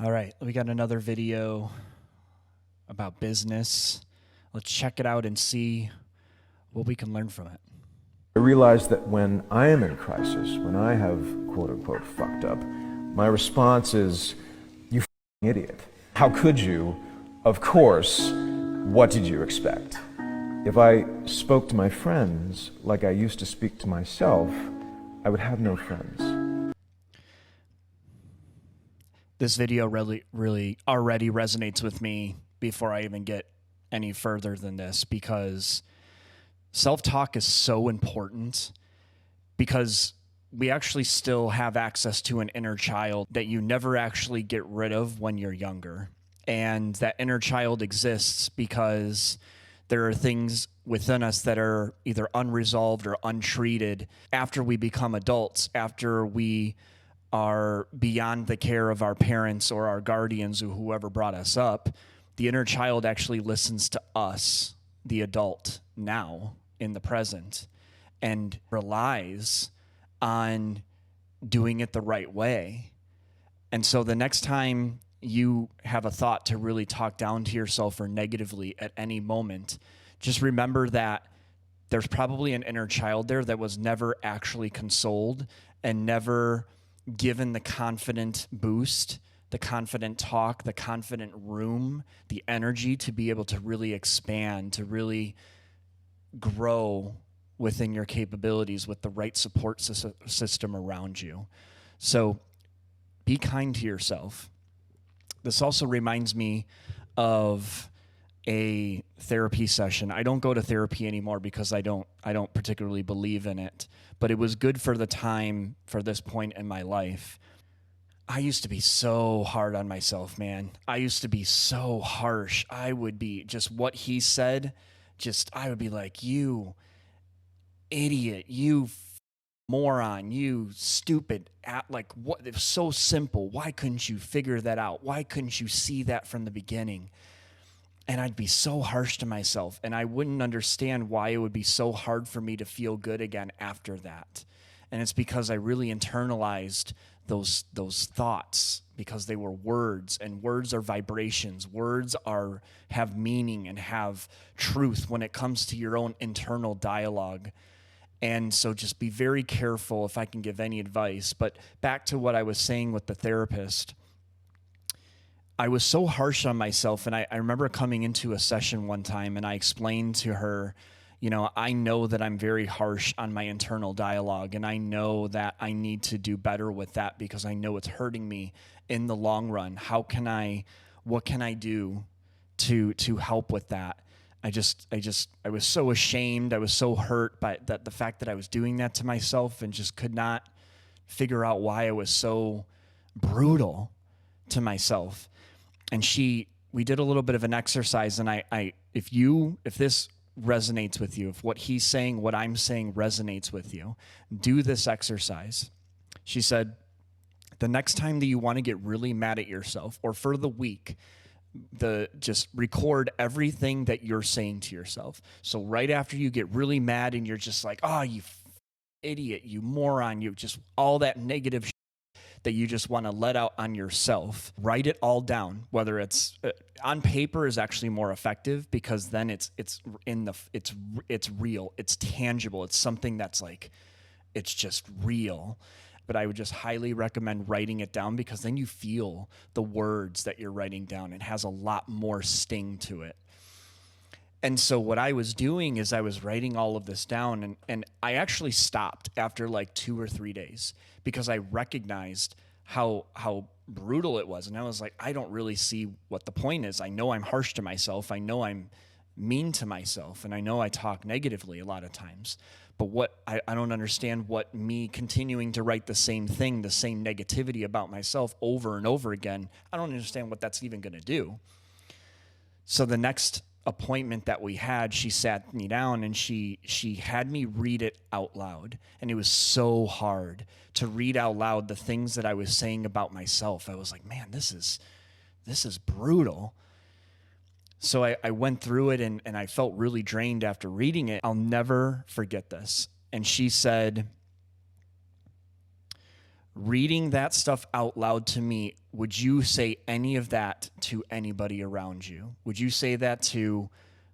All right, we got another video about business. Let's check it out and see what we can learn from it. I realize that when I am in crisis, when I have quote unquote fucked up, my response is, you f***ing idiot. How could you? Of course. What did you expect? If I spoke to my friends like I used to speak to myself, I would have no friends. This video really already resonates with me before I even get any further than this, because self-talk is so important, because we actually still have access to an inner child that you never actually get rid of when you're younger. And that inner child exists because there are things within us that are either unresolved or untreated after we become adults, after we are beyond the care of our parents or our guardians or whoever brought us up. The inner child actually listens to us, the adult, now in the present, and relies on doing it the right way. And so the next time you have a thought to really talk down to yourself or negatively at any moment, just remember that there's probably an inner child there that was never actually consoled and never given the confident boost, the confident talk, the confident room, the energy to be able to really expand, to really grow within your capabilities with the right support system around you. So be kind to yourself. This also reminds me of a therapy session. I don't go to therapy anymore because I don't particularly believe in it, but it was good for the time, for this point in my life. I used to be so hard on myself, man. I used to be so harsh. I would be just what he said, I would be like, you idiot, you moron, you stupid, like what? It was so simple. Why couldn't you figure that out? Why couldn't you see that from the beginning? And I'd be so harsh to myself, and I wouldn't understand why it would be so hard for me to feel good again after that. And it's because I really internalized those thoughts, because they were words, and words are vibrations. Words have meaning and have truth when it comes to your own internal dialogue. And so just be very careful, if I can give any advice. But back to what I was saying with the therapist, I was so harsh on myself, and I remember coming into a session one time, and I explained to her, I know that I'm very harsh on my internal dialogue, and I know that I need to do better with that because I know it's hurting me in the long run. What can I do to help with that? I was so ashamed. I was so hurt by the fact that I was doing that to myself, and just could not figure out why I was so brutal to myself. And we did a little bit of an exercise, and if this resonates with you, if what he's saying, what I'm saying resonates with you, do this exercise. She said, the next time that you want to get really mad at yourself, or for the week, just record everything that you're saying to yourself. So right after you get really mad and you're just like, oh, you idiot, you moron, you just all that negative that you just want to let out on yourself, write it all down. Whether it's on paper is actually more effective, because then it's real, it's tangible, it's something that's like, it's just real. But I would just highly recommend writing it down, because then you feel the words that you're writing down. It has a lot more sting to it. And so what I was doing is I was writing all of this down, and I actually stopped after like 2 or 3 days, because I recognized how brutal it was. And I was like, I don't really see what the point is. I know I'm harsh to myself. I know I'm mean to myself, and I know I talk negatively a lot of times. But I don't understand what me continuing to write the same thing, the same negativity about myself over and over again, I don't understand what that's even going to do. So the next appointment that we had, she sat me down and she had me read it out loud. And it was so hard to read out loud the things that I was saying about myself. I was like, man, this is brutal. So I went through it, and I felt really drained after reading it. I'll never forget this. And she said, reading that stuff out loud to me, would you say any of that to anybody around you? Would you say that to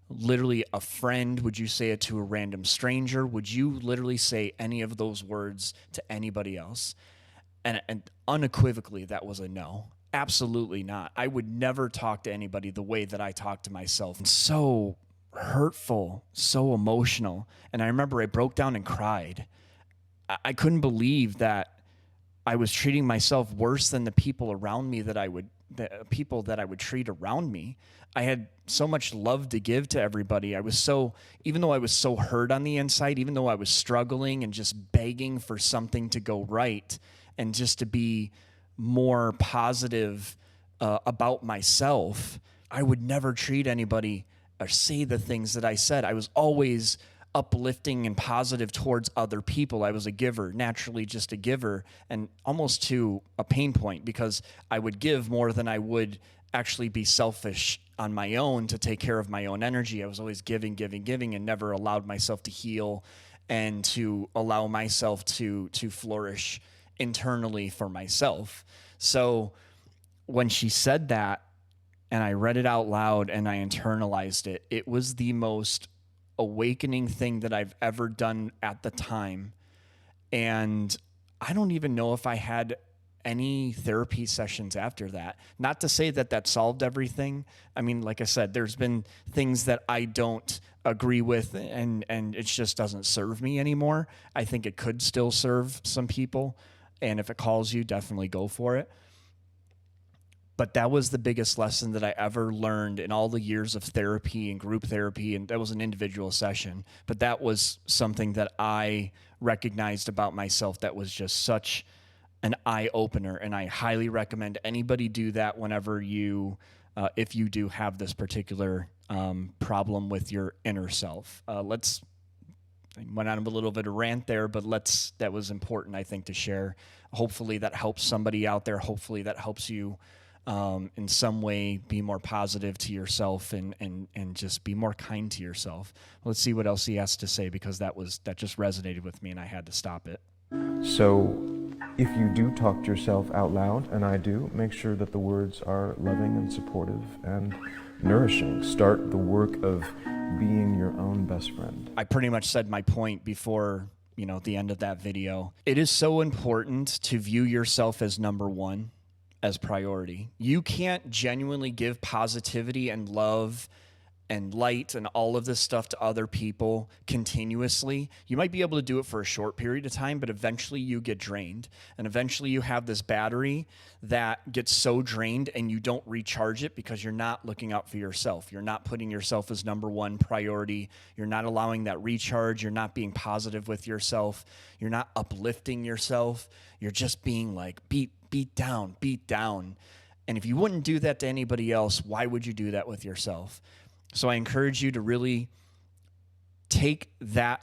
literally a friend? Would you say it to a random stranger? Would you literally say any of those words to anybody else? And unequivocally, that was a no. Absolutely not. I would never talk to anybody the way that I talk to myself. It's so hurtful, so emotional. And I remember I broke down and cried. I couldn't believe that I was treating myself worse than the people around me the people that I would treat around me. I had so much love to give to everybody. Even though I was so hurt on the inside, even though I was struggling and just begging for something to go right and just to be more positive about myself, I would never treat anybody or say the things that I said. I was always uplifting and positive towards other people. I was a giver, naturally just a giver, and almost to a pain point, because I would give more than I would actually be selfish on my own to take care of my own energy. I was always giving, and never allowed myself to heal and to allow myself to flourish internally for myself. So when she said that and I read it out loud and I internalized it, it was the most awakening thing that I've ever done at the time. And I don't even know if I had any therapy sessions after that. Not to say that that solved everything. I mean, like I said, there's been things that I don't agree with and it just doesn't serve me anymore. I think it could still serve some people. And if it calls you, definitely go for it. But that was the biggest lesson that I ever learned in all the years of therapy and group therapy. And that was an individual session. But that was something that I recognized about myself that was just such an eye-opener. And I highly recommend anybody do that whenever you, if you do have this particular problem with your inner self. I went on a little bit of rant there, but that was important, I think, to share. Hopefully that helps somebody out there. Hopefully that helps you in some way be more positive to yourself and just be more kind to yourself. Let's see what else he has to say, because that just resonated with me and I had to stop it. So if you do talk to yourself out loud, and I do, make sure that the words are loving and supportive and nourishing. Start the work of being your own best friend. I pretty much said my point before, the end of that video. It is so important to view yourself as number one, as priority. You can't genuinely give positivity and love and light and all of this stuff to other people continuously. You might be able to do it for a short period of time, but eventually you get drained. And eventually you have this battery that gets so drained and you don't recharge it because you're not looking out for yourself. You're not putting yourself as number one priority. You're not allowing that recharge. You're not being positive with yourself. You're not uplifting yourself. You're just being like beat down. And if you wouldn't do that to anybody else, why would you do that with yourself? So I encourage you to really take that,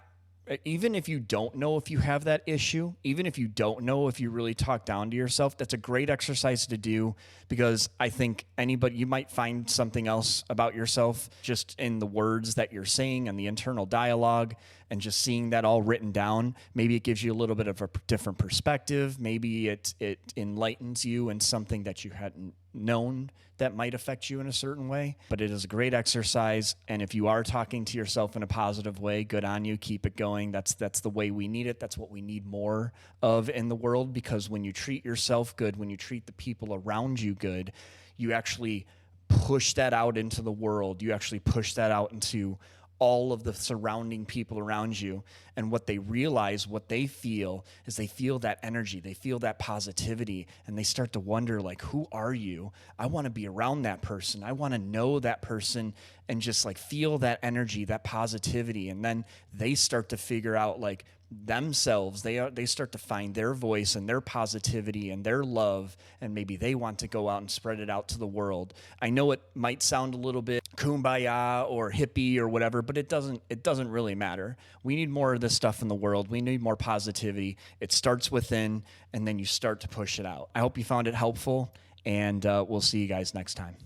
even if you don't know if you have that issue, even if you don't know if you really talk down to yourself, that's a great exercise to do, because I think you might find something else about yourself just in the words that you're saying and the internal dialogue, and just seeing that all written down. Maybe it gives you a little bit of a different perspective. Maybe it enlightens you in something that you hadn't known that might affect you in a certain way. But it is a great exercise. And if you are talking to yourself in a positive way, good on you. Keep it going. That's the way we need it. That's what we need more of in the world, because when you treat yourself good, when you treat the people around you good, you actually push that out into the world. You actually push that out into all of the surrounding people around you. And what they realize, what they feel, is they feel that energy, they feel that positivity, and they start to wonder, like, who are you? I want to be around that person. I want to know that person and just like feel that energy, that positivity. And then they start to figure out like themselves. They start to find their voice and their positivity and their love, and maybe they want to go out and spread it out to the world. I know it might sound a little bit kumbaya or hippie or whatever, but it doesn't really matter. We need more of this stuff in the world. We need more positivity. It starts within, and then you start to push it out. I hope you found it helpful, and we'll see you guys next time.